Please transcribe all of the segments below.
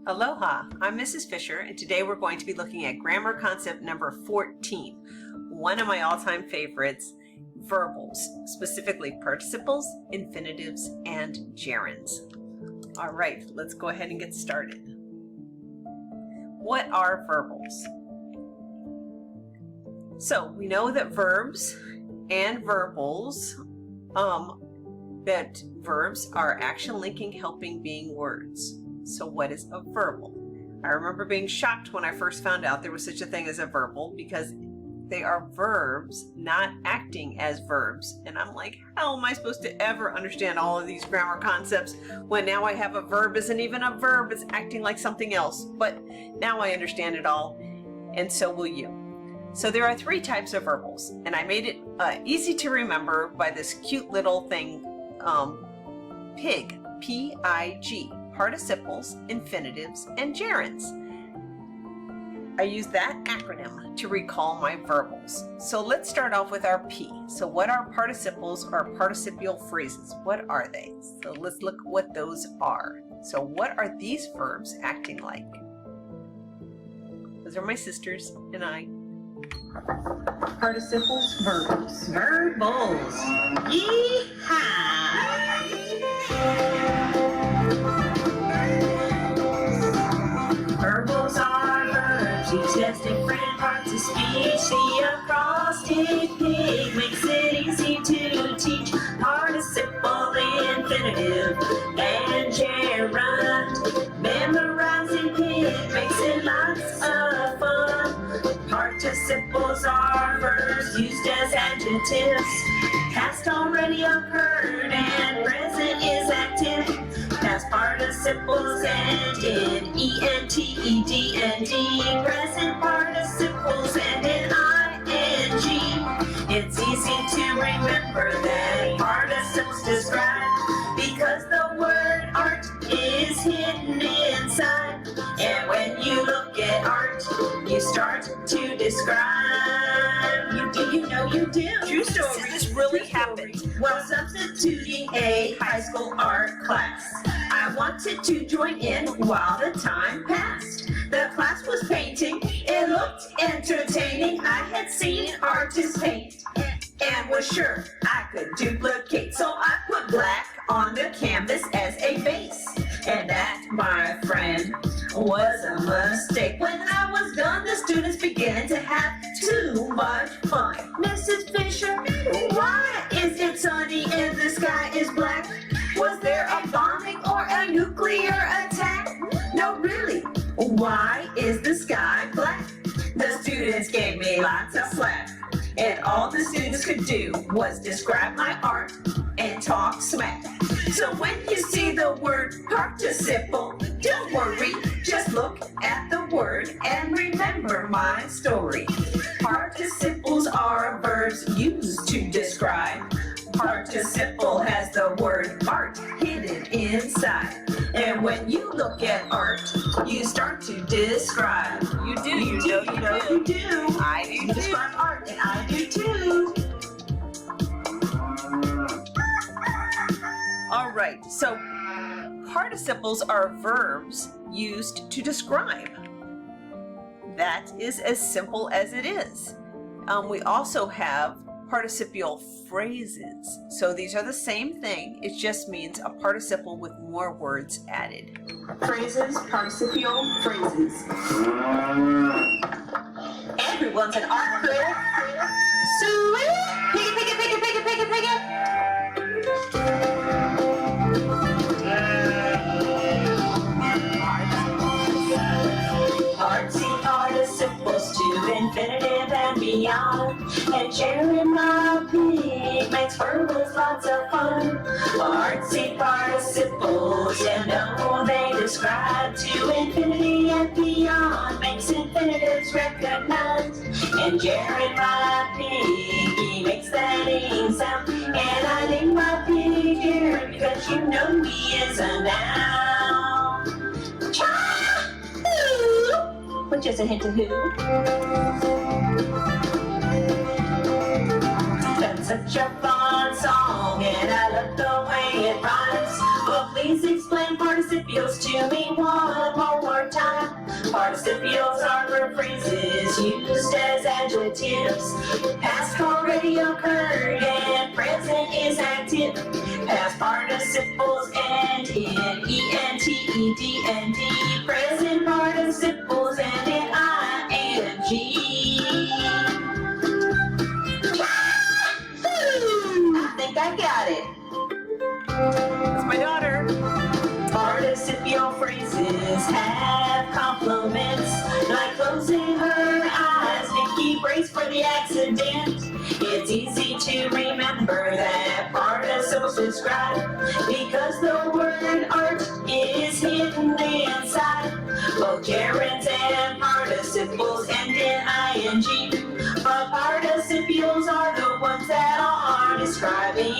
Aloha, I'm Mrs. Fisher, and today we're going to be looking at grammar concept number 14, one of my all-time favorites, verbals, specifically participles, infinitives, and gerunds. All right, let's go ahead and get started. What are verbals? So we know that verbs and verbals, that verbs are action linking, helping, being words. So what is a verbal? I remember being shocked when I first found out there was such a thing as a verbal because they are verbs not acting as verbs. And I'm like, how am I supposed to ever understand all of these grammar concepts when now I have a verb isn't even a verb, it's acting like something else. But now I understand it all, and so will you. So there are three types of verbals, and I made it easy to remember by this cute little thing, PIG, P-I-G. Participles, infinitives, and gerunds. I use that acronym to recall my verbals. So let's start off with our P. So what are participles or participial phrases? What are they? So let's look what those are. So what are these verbs acting like? Those are my sisters and I. Participles, verbs. Verbals. Yee-haw! Verbals are verbs used as different parts of speech. The acrostic PIG makes it easy to teach. Participle, infinitive, and gerund. Memorizing PIG makes it lots of fun. Participles are verbs used as adjectives. Past already occurred and present is active. Past participles end in ENT, ED, and D. Present participles end in ING. It's easy to remember that participles describe because the word art is hidden inside. And when you look at art, you start to describe. You do, you know you do. True story. This really happened. While substituting a high school art class, I wanted to join in while the time passed. The class was painting. It looked entertaining. I had seen artists paint and was sure I could duplicate. So I put black on the canvas as a base. And that, my friend, was a mistake. When I was done, the students began to have too much fun. Mrs. Fisher, why is it sunny and the sky is black? Was there a bombing or a nuclear attack? No, really, why is the sky black? The students gave me lots of slack. And all the students could do was describe my art and talk smack. So when you see the word participle, don't worry, just look at the word and remember my story. Participles are verbs used to describe. Participle has the word art hidden inside. And when you look at art, you start to describe. You do, you do. I do you describe art, and I do too. All right, so participles are verbs used to describe. That is as simple as it is. We also have participial phrases. So these are the same thing. It just means a participle with more words added. Phrases, participial phrases. Everyone's an art critic. Sue, pick it. Artsy participles to infinitive and beyond. And sharing my PIG makes verbals lots of fun. Artsy participles, you know they describe to infinity and beyond. Makes infinitives recognize. And sharing my PIG, he makes that ing sound. And I name my PIG Jared because you know he is a noun. With just a hint of who. That's such a fun song, and I love the way it rhymes. Well, please explain participles to me one more adjectives. Past already occurred and present is active. Past participles end in ENT, ED, and D. Present participles end in ING. I think I got it. That's my daughter. Participial phrases have complements, like closing her eyes, Nikki braced for the accident. It's easy to remember that participles describe, because the word art is hidden inside. Both gerunds and participles end in ing, but participles are the ones that are describing.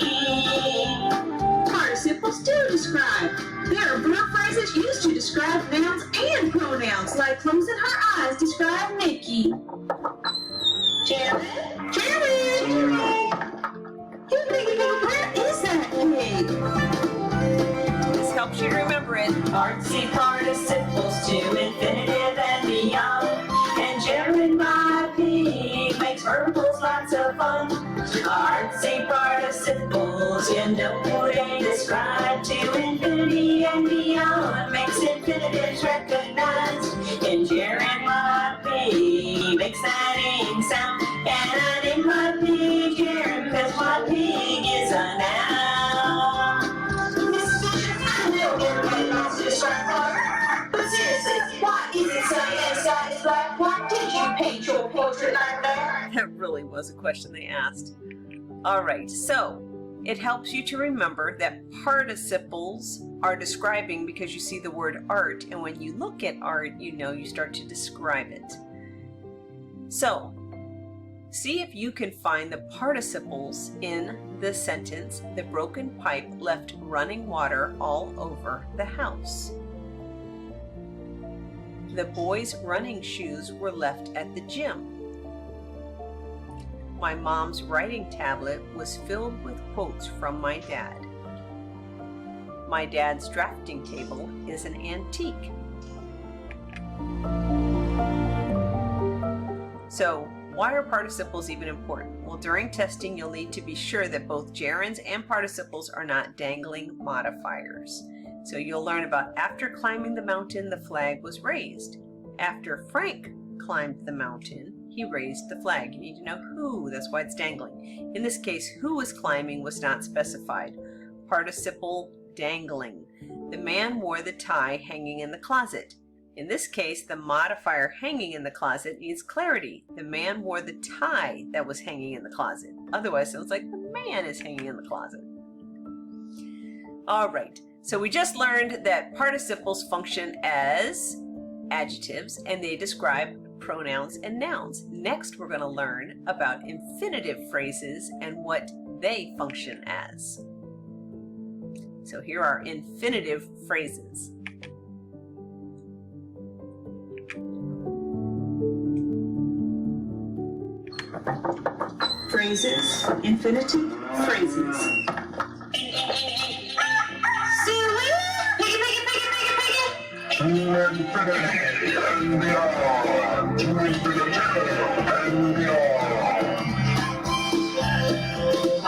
Participles do describe. There are verb phrases used to describe nouns and pronouns, like closing her eyes describe Nikki. Jared? Where is that pig? This helps you remember it. Artsy participles to infinitive and beyond. And Jared, my pig, makes verbals lots of fun. Artsy participles, you know they describe to infinity and beyond. Makes infinitives recognized. And Jared, my pig, makes that ing sound. And I name my pig Jared because my pig is a noun. I know everybody wants to describe art, but seriously, why is it so inside is black? Why did you paint your portrait like that? That really was a question they asked. All right, so it helps you to remember that participles are describing because you see the word art, and when you look at art, you know you start to describe it. So, see if you can find the participles in the sentence, the broken pipe left running water all over the house. The boy's running shoes were left at the gym. My mom's writing tablet was filled with quotes from my dad. My dad's drafting table is an antique. So, why are participles even important? Well, during testing, you'll need to be sure that both gerunds and participles are not dangling modifiers. So you'll learn about after climbing the mountain, the flag was raised. After Frank climbed the mountain, he raised the flag. You need to know who, that's why it's dangling. In this case, who was climbing was not specified. Participle dangling. The man wore the tie hanging in the closet. In this case, the modifier hanging in the closet needs clarity. The man wore the tie that was hanging in the closet. Otherwise, it sounds like the man is hanging in the closet. All right, so we just learned that participles function as adjectives and they describe pronouns and nouns. Next, we're going to learn about infinitive phrases and what they function as. So here are infinitive phrases. Phrases, infinitive phrases. Silly!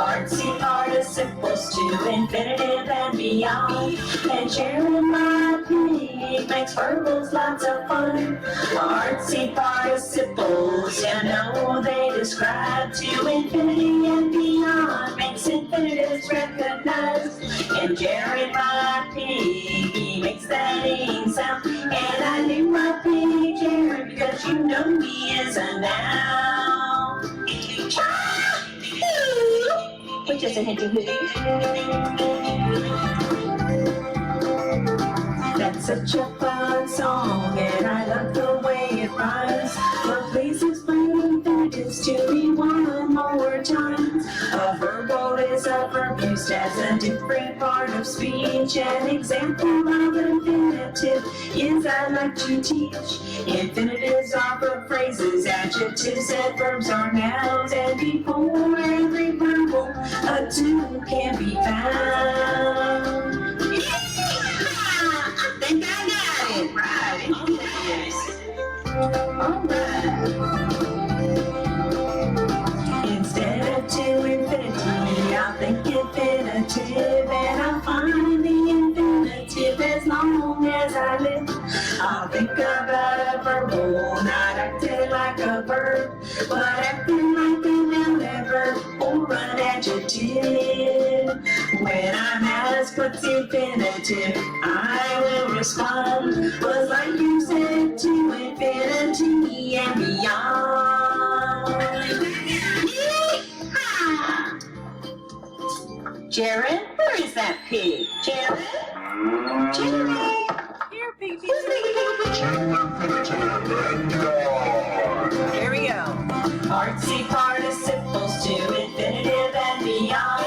Artsy participles to infinitive and beyond. And sharing my pig makes verbals lots of fun. Artsy participles, you know they describe to infinity and beyond. Makes infinitives recognized. And Jerry, my pig, he makes that ing sound. And I name my pig Jerry because you know he is a noun. But just a hint of who. That's such a fun song, and I love the way it rhymes. But please explain infinitives to me one more time. A verbal is a verb used as a different part of speech. An example of an infinitive is I like to teach. Infinitives are verb phrases, adjectives, adverbs are nouns, and before every verbal, a to can be found. I think I got it. Right. Yes. All right. think infinitive, and I'll find the infinitive as long as I live. I'll think about a verbal, not acting like a verb, but acting like a noun, a verb, or an adjective. When I'm asked what's infinitive, I will respond, was like you said, to infinity and beyond. Yee-haw! Jared, where is that pig? Jared? Jared? Here, baby. Who's making a Here we go. artsy participles to infinitive and beyond.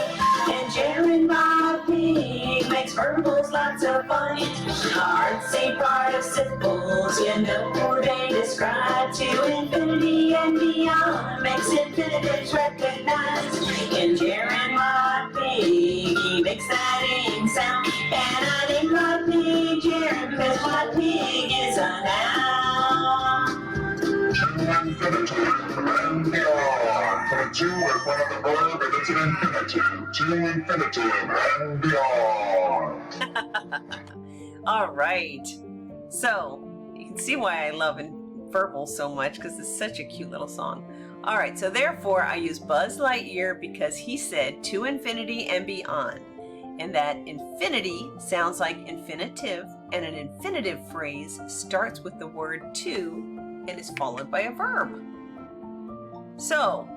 And Jared Bob Pig makes verbals lots of fun. Artsy participles, you know they describe to infinity and beyond. Makes infinitives recognize. And Jared Bob Pig, he makes that ing sound. And I name my pig Jared because my pig is a noun. To infinitive and beyond. Put a 2 in front of the verb and it's an infinitive. To infinitive and beyond. All right. So you can see why I love verbal so much, because it's such a cute little song. All right. So therefore, I use Buzz Lightyear because he said to infinity and beyond. And that infinity sounds like infinitive, and an infinitive phrase starts with the word to and is followed by a verb. So,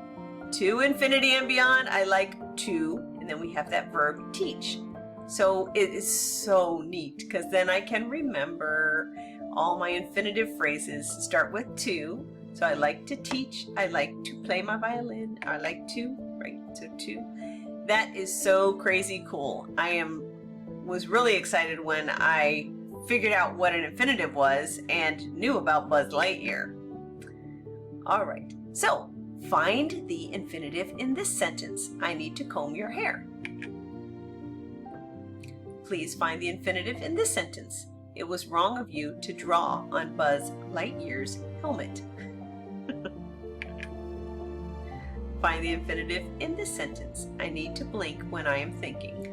to infinity and beyond, I like to, and then we have that verb teach. So it is so neat because then I can remember all my infinitive phrases start with to. So I like to teach, I like to play my violin, I like to, right, so to. That is so crazy cool. Was really excited when I figured out what an infinitive was and knew about Buzz Lightyear. All right, so find the infinitive in this sentence. I need to comb your hair. Please find the infinitive in this sentence. It was wrong of you to draw on Buzz Lightyear's helmet. Find the infinitive in this sentence. I need to blink when I am thinking.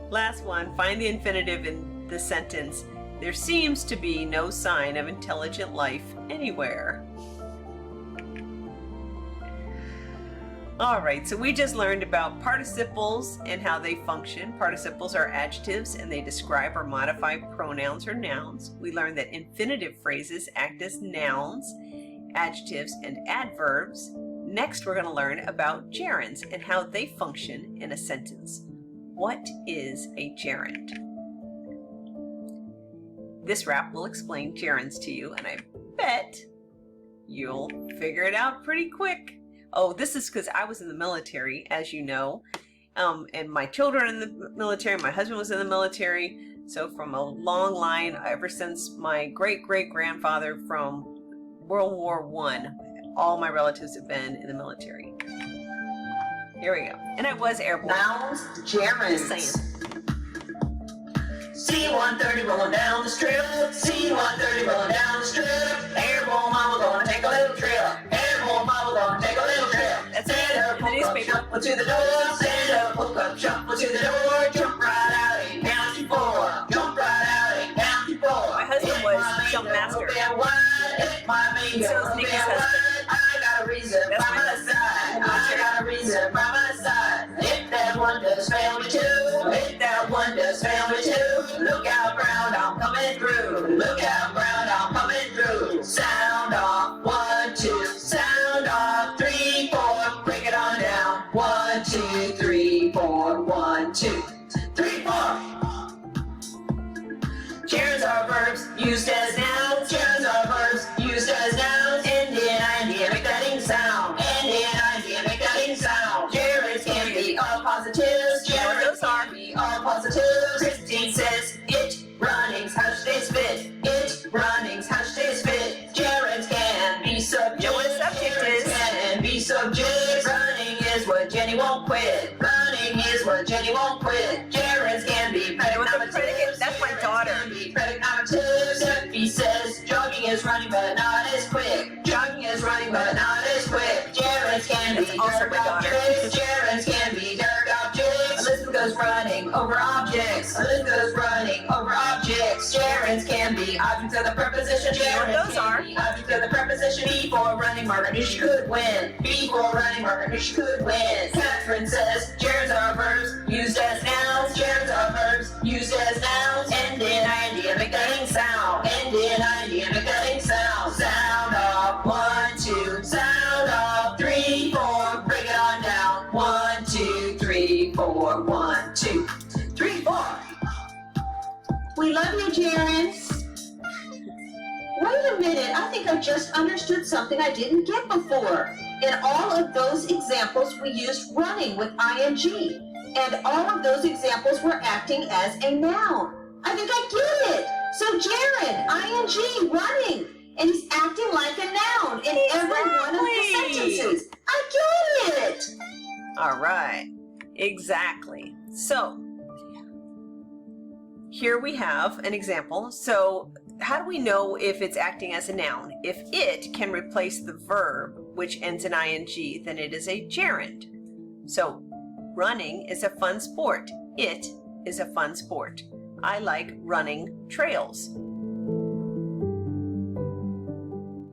Last one, find the infinitive in the sentence. There seems to be no sign of intelligent life anywhere. All right, so we just learned about participles and how they function. Participles are adjectives and they describe or modify pronouns or nouns. We learned that infinitive phrases act as nouns, adjectives, and adverbs. Next, we're going to learn about gerunds and how they function in a sentence. What is a gerund? This rap will explain gerunds to you, and I bet you'll figure it out pretty quick. Oh, this is because I was in the military, as you know, and my children are in the military, my husband was in the military, so from a long line, ever since my great-great-grandfather from World War I, all my relatives have been in the military. Here we go. And I was airborne. Nouns, gerunds. Just saying. C-130 rolling down the strip. C-130 rolling down the strip. Airborne mama gonna take a little trip. Airborne mama gonna take a little trip. That's Stand up, the hook up, newspaper. shuffle to the door. Stand up, hook up, shuffle to the door. Jump right out and count to 4. Jump right out and count to 4. My husband was jump master. So is Nikki's husband. I got a reason That's by my my husband. side. I got a reason by my side. If that one does fail me too, if that one does fail me too, look out, Brown, I'm coming through. Look out, Brown, I'm coming through. Sound off, 1, 2. Sound off, 3, 4. Break it on down. 1, 2, 3, 4. 1, 2, 3, 4. Gerunds are verbs used as nouns. Gerunds are verbs used as nouns. Indian idea, make that ing sound. Indian idea, make that ing sound. Gerunds can be all positives. Gerunds can be all positives. Christine says it. Runnings, how stays fit. It. Runnings, how stays fit. Gerunds can be subjects. Know what a subject is? Can be subjects. Running is what Jenny won't quit. Running is what Jenny won't quit. Gerunds can be predicate. That's my daughter. He says jogging is running but not as quick. Jogging is running but not as quick. Gerunds can be Also dirt my daughter. objects. Gerunds can be dirt objects. Elizabeth goes running over objects. Elizabeth goes running over objects. Gerunds can be objects of the preposition. You know what Gerunds those can are? be objects of the preposition. Before running, Margaret knew she could win. Before running, Margaret knew she could win. Catherine says gerunds are verbs used as nouns. Gerunds are verbs used as nouns. End in ing, make that ing sound. End in ing, make that ing sound. Sound off, 1, 2. Sound off, 3, 4. Break it on down. 1, 2, 3, 4. 1, 2, 3, 4. We love you, Gerunds. Wait a minute, I think I just understood something I didn't get before. In all of those examples, we used running with ing. And all of those examples were acting as a noun. I think I get it. So gerund, ing, running. And he's acting like a noun in every one of the sentences. I get it. All right, exactly. So here we have an example. So how do we know if it's acting as a noun? If it can replace the verb, which ends in ing, then it is a gerund. So running is a fun sport. It is a fun sport. I like running trails.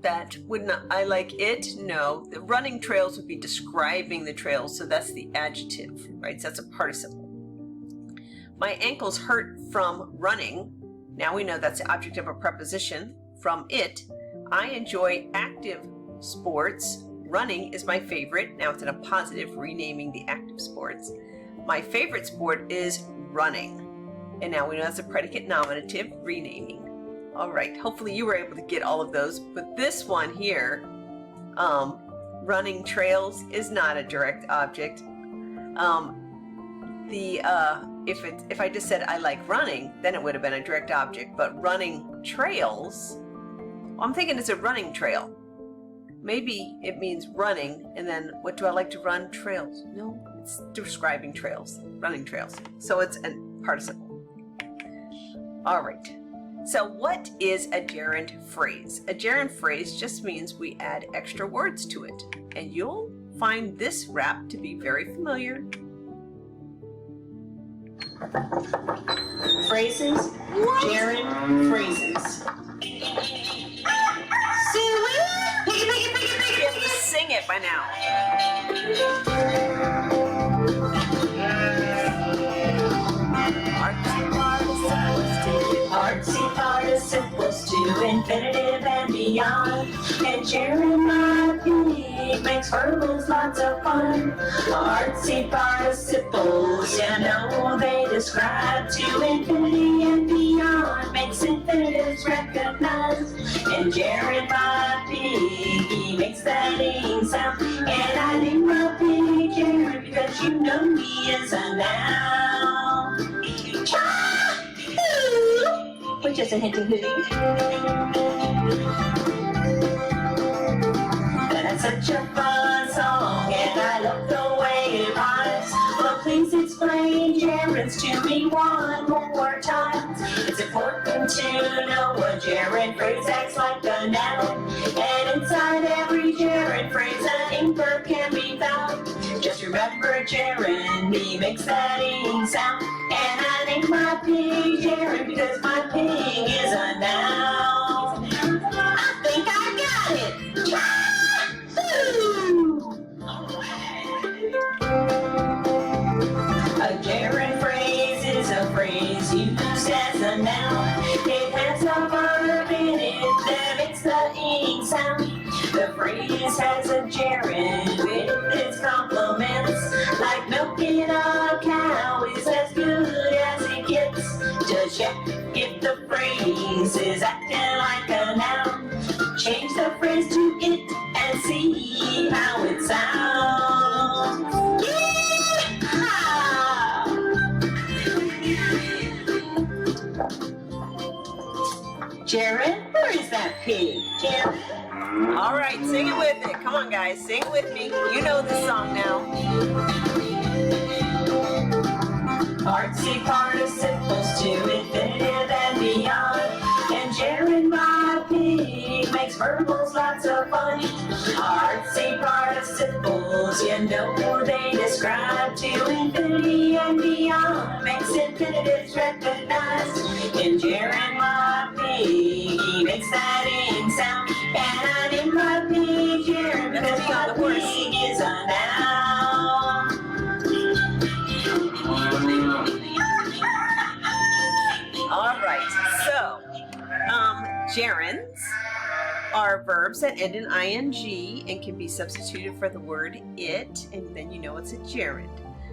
That would not, I like it? No, the running trails would be describing the trails, so that's the adjective, right? So that's a participle. My ankles hurt from running. Now we know that's the object of a preposition. From it, I enjoy active sports. Running is my favorite. Now it's in a positive, renaming the active sports. My favorite sport is running. And now we know that's a predicate nominative, renaming. All right, hopefully you were able to get all of those, but this one here, running trails, is not a direct object. If I just said I like running, then it would have been a direct object, but running trails, well, I'm thinking it's a running trail. Maybe it means running, and then what do I like to run? Trails. No, it's describing trails, running trails. So it's a participle. All right. So what is a gerund phrase? A gerund phrase just means we add extra words to it. And you'll find this rap to be very familiar. Phrases. What? Gerund phrases. Silly. You have to sing it by now. Artsy participles to infinitive and beyond. And gerund my pig makes verbals lots of fun. Artsy participles, you know they describe to infinity and beyond. Makes infinitives recognize. And gerund my pig, he makes that ing sound. And I name my pig gerund because you know he is a noun. With just a hint of hootie. That's such a fun song, and I love the way it rhymes. Well, please explain gerunds to me one more time. It's important to know a gerund phrase acts like a noun, and inside every gerund phrase an ing verb can be found. Just remember gerund, he makes that ing sound, and I name my pig gerund because my pig is a noun. I think I got it. Yahoo! A gerund phrase is a phrase used as a noun. It has a verb in it that makes the ing sound. The phrase has a gerund with its complements, like milking a cow is as good as it gets. To check if the phrase is acting like a noun, change the phrase to it and see how it sounds. Gerund, where is that pig? Gerund? All right, sing it with it. Come on, guys, sing it with me. You know this song now. Artsy participles to infinitive and beyond. And gerund my pig makes verbals lots of fun. Artsy participles participles, you know they describe to infinity and beyond. Makes infinitives recognized in gerund my pig. He makes that ing sound, and I named my pig gerund because my pig is a noun. All right, so gerunds are verbs that end in ing and can be substituted for the word it, and then you know it's a gerund.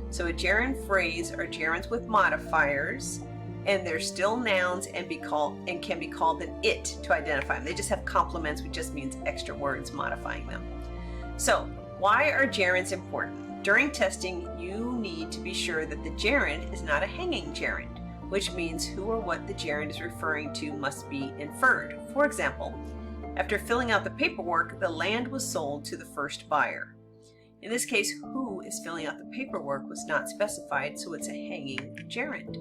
So a gerund phrase are gerunds with modifiers, and they're still nouns and can be called an it to identify them. They just have complements, which just means extra words modifying them. So why are gerunds important? During testing, you need to be sure that the gerund is not a hanging gerund, which means who or what the gerund is referring to must be inferred. For example, after filling out the paperwork, the land was sold to the first buyer. In this case, who is filling out the paperwork was not specified, so it's a hanging gerund.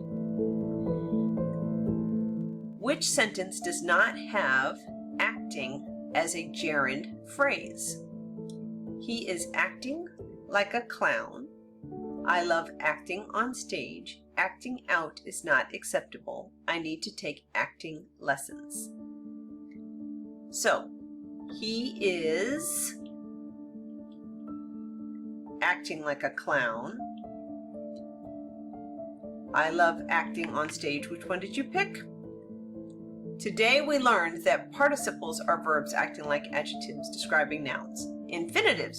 Which sentence does not have acting as a gerund phrase? He is acting like a clown. I love acting on stage. Acting out is not acceptable. I need to take acting lessons. So, he is acting like a clown. I love acting on stage. Which one did you pick? Today we learned that participles are verbs acting like adjectives describing nouns. Infinitive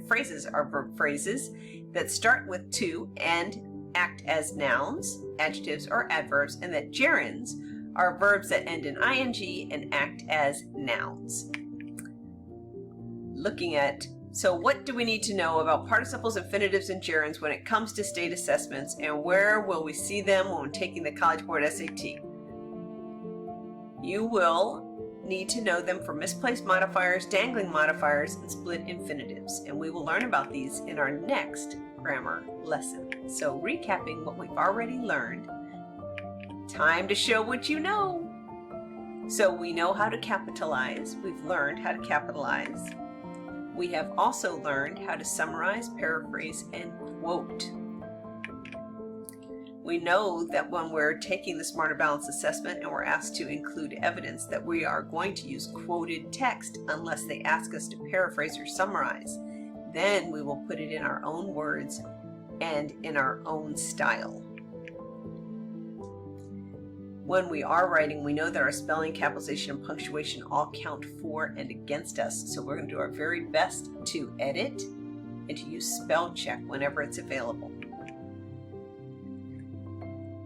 phrases are verb phrases that start with to and act as nouns, adjectives, or adverbs, and that gerunds are verbs that end in ing and act as nouns. So what do we need to know about participles, infinitives, and gerunds when it comes to state assessments, and where will we see them when taking the College Board SAT? You will need to know them for misplaced modifiers, dangling modifiers, and split infinitives, and we will learn about these in our next grammar lesson. So recapping what we've already learned, time to show what you know. So we know how to capitalize. We've learned how to capitalize. We have also learned how to summarize, paraphrase, and quote. We know that when we're taking the Smarter Balance assessment and we're asked to include evidence, that we are going to use quoted text unless they ask us to paraphrase or summarize. Then we will put it in our own words and in our own style. When we are writing, we know that our spelling, capitalization, and punctuation all count for and against us, so we're going to do our very best to edit and to use spell check whenever it's available.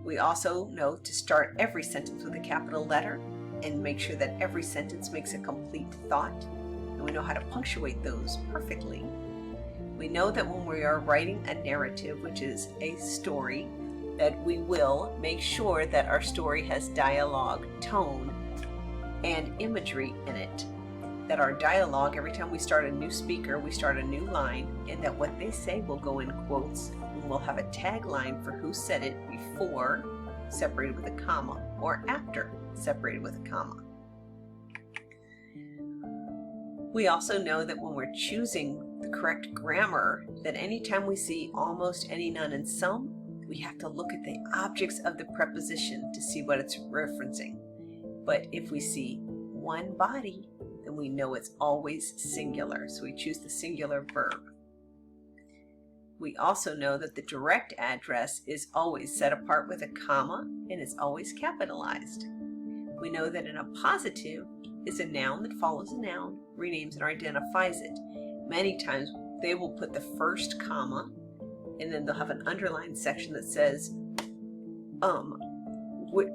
We also know to start every sentence with a capital letter and make sure that every sentence makes a complete thought, and we know how to punctuate those perfectly. We know that when we are writing a narrative, which is a story, that we will make sure that our story has dialogue, tone, and imagery in it. That our dialogue, every time we start a new speaker, we start a new line, and that what they say will go in quotes, and we'll have a tagline for who said it before, separated with a comma, or after, separated with a comma. We also know that when we're choosing the correct grammar, that anytime we see almost, any, none, and some, we have to look at the objects of the preposition to see what it's referencing. But if we see one body, then we know it's always singular, so we choose the singular verb. We also know that the direct address is always set apart with a comma and is always capitalized. We know that an appositive is a noun that follows a noun, renames and identifies it. Many times they will put the first comma and then they'll have an underlined section that says,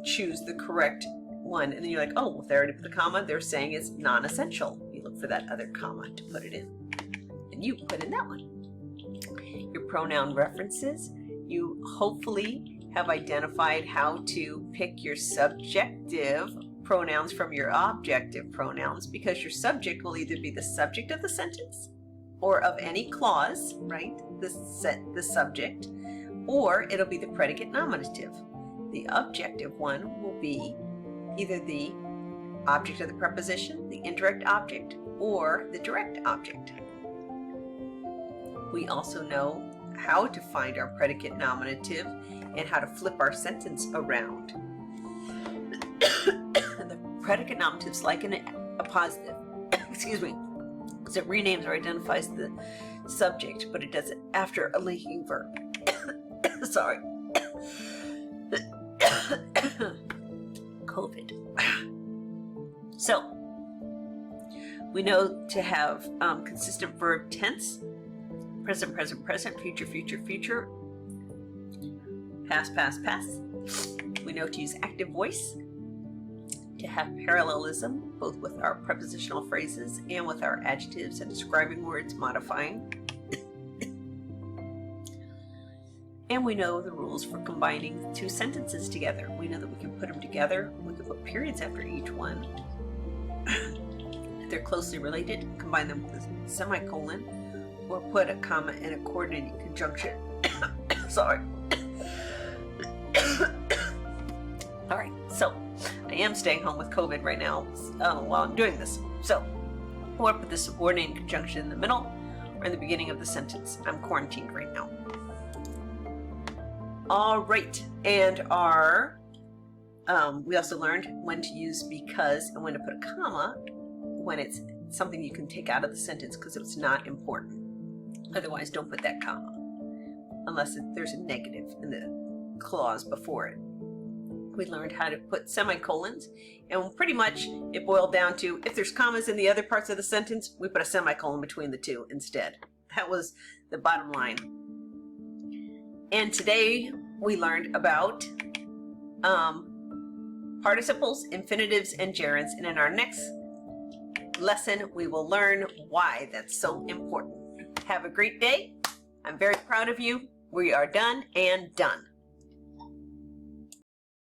choose the correct one. And then you're like, oh, well, if they already put the comma, they're saying it's non-essential. You look for that other comma to put it in. And you put in that one. Your pronoun references. You hopefully have identified how to pick your subjective pronouns from your objective pronouns, because your subject will either be the subject of the sentence or of any clause, right? The subject, or it'll be the predicate nominative. The objective one will be either the object of the preposition, the indirect object, or the direct object. We also know how to find our predicate nominative and how to flip our sentence around. The predicate nominative is like a positive, excuse me, because it renames or identifies the subject, but it does it after a linking verb. Sorry. COVID. So, we know to have consistent verb tense, present, present, present, future, future, future, past, past, past. We know to use active voice, to have parallelism, both with our prepositional phrases and with our adjectives and describing words modifying. And we know the rules for combining two sentences together. We know that we can put them together. We can put periods after each one. If they're closely related, combine them with a semicolon, or put a comma in a coordinating conjunction. Sorry. All right, so I am staying home with COVID right now while I'm doing this. So, or put the subordinating conjunction in the middle or in the beginning of the sentence. I'm quarantined right now. All right, and we also learned when to use because and when to put a comma when it's something you can take out of the sentence because it's not important. Otherwise, don't put that comma unless there's a negative in the clause before it. We learned how to put semicolons, and pretty much it boiled down to if there's commas in the other parts of the sentence, we put a semicolon between the two instead. That was the bottom line. And today we learned about participles, infinitives, and gerunds. And in our next lesson, we will learn why that's so important. Have a great day. I'm very proud of you. We are done and done.